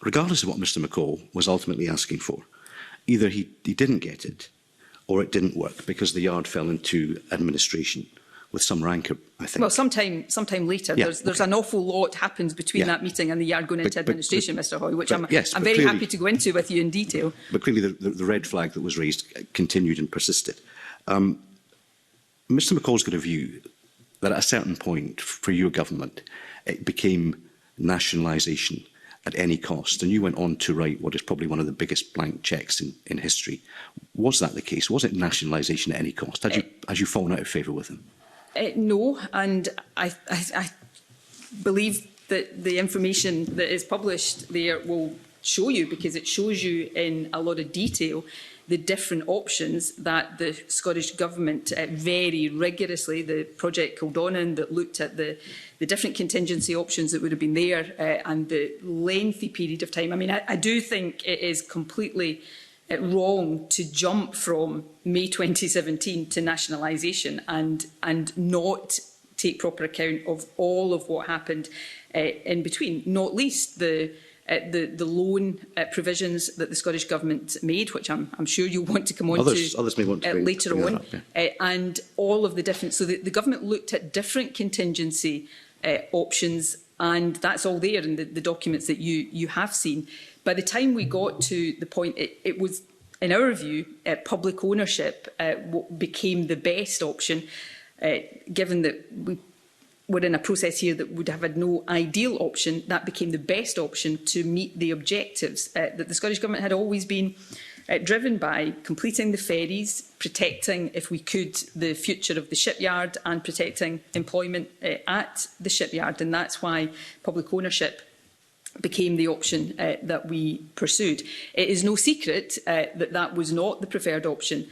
regardless of what Mr McColl was ultimately asking for, either he didn't get it or it didn't work because the yard fell into administration with some rancour, I think. Well, sometime later. Yeah, there's an awful lot happens between that meeting and the yard going into administration, Mr Hoy, which I'm very happy to go into with you in detail. But clearly the red flag that was raised continued and persisted. Mr McColl's got a view that at a certain point for your government, it became nationalisation at any cost. And you went on to write what is probably one of the biggest blank cheques in history. Was that the case? Was it nationalisation at any cost? Had you fallen out of favour with him? No, and I believe that the information that is published there will show you, because it shows you in a lot of detail the different options that the Scottish Government very rigorously, the project Kildonan that looked at the different contingency options that would have been there and the lengthy period of time. I mean, I do think it is completely wrong to jump from May 2017 to nationalisation and not take proper account of all of what happened in between, not least the loan provisions that the Scottish Government made, which I'm sure you'll want to come on others may want to later on, and all of the different. So the Government looked at different contingency options, and that's all there in the documents that you have seen. By the time we got to the point, it was, in our view, public ownership became the best option, given that we were in a process here that would have had no ideal option. That became the best option to meet the objectives that the Scottish Government had always been driven by: completing the ferries, protecting, if we could, the future of the shipyard, and protecting employment at the shipyard. And that's why public ownership became the option that we pursued. It is no secret that that was not the preferred option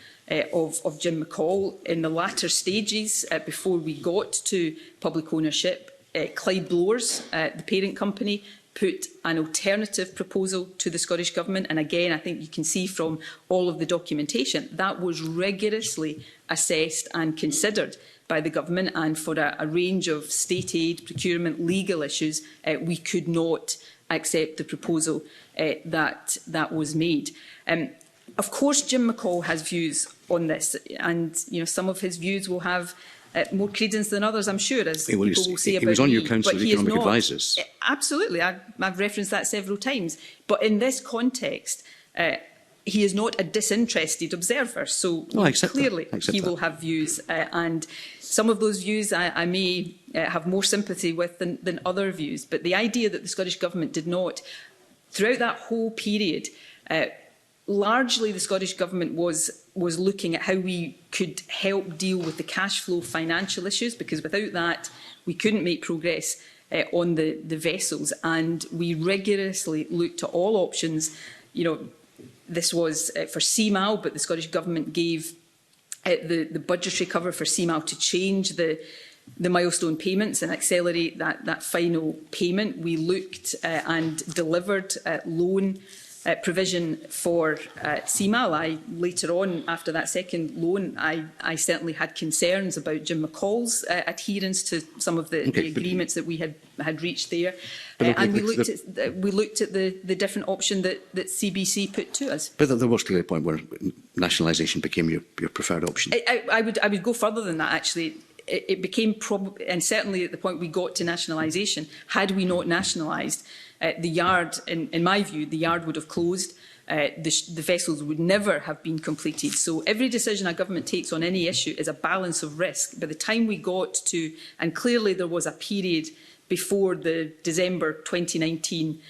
of Jim McColl. In the latter stages, before we got to public ownership, Clyde Blowers, the parent company, put an alternative proposal to the Scottish Government. And again, I think you can see from all of the documentation that was rigorously assessed and considered by the Government, and for a range of state aid, procurement, legal issues, we could not accept the proposal that was made. Of course, Jim McColl has views on this, and some of his views will have more credence than others, I'm sure, as people will say about he was on me. your Council of Economic Advisers. Absolutely, I've referenced that several times. But in this context, he is not a disinterested observer, so clearly he will have views, and some of those views I may have more sympathy with than other views. But the idea that the Scottish Government did not, throughout that whole period, largely the Scottish Government was looking at how we could help deal with the cash flow financial issues, because without that we couldn't make progress on the vessels, and we rigorously looked at all options. This was for CMAL, but the Scottish Government gave the budgetary cover for CMAL to change the milestone payments and accelerate that final payment. We looked and delivered loan provision for CMAL. Later on, after that second loan, I certainly had concerns about Jim McColl's adherence to some of the agreements that we had reached there. And we looked at the different option that CBC put to us. But there was clearly a point where nationalisation became your preferred option. I would go further than that, actually. It became and certainly at the point we got to nationalisation, had we not nationalised, the yard, in my view, the yard would have closed. The vessels would never have been completed. So every decision a government takes on any issue is a balance of risk. By the time we got to, and clearly there was a period before the December 2019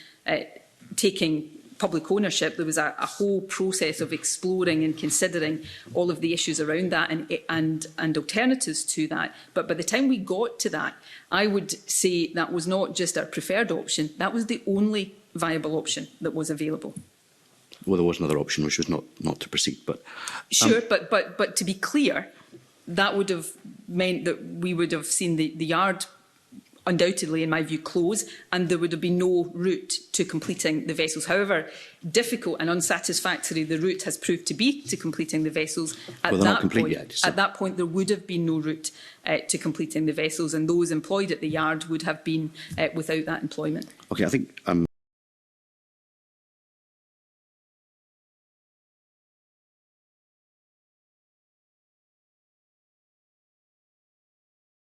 taking public ownership, there was a whole process of exploring and considering all of the issues around that and alternatives to that. But by the time we got to that, I would say that was not just our preferred option, that was the only viable option that was available. Well, there was another option, which was not to proceed. But sure, but to be clear, that would have meant that we would have seen the yard undoubtedly, in my view, close, and there would have been no route to completing the vessels. However difficult and unsatisfactory the route has proved to be to completing the vessels, at that point there would have been no route to completing the vessels, and those employed at the yard would have been without that employment. Okay, I think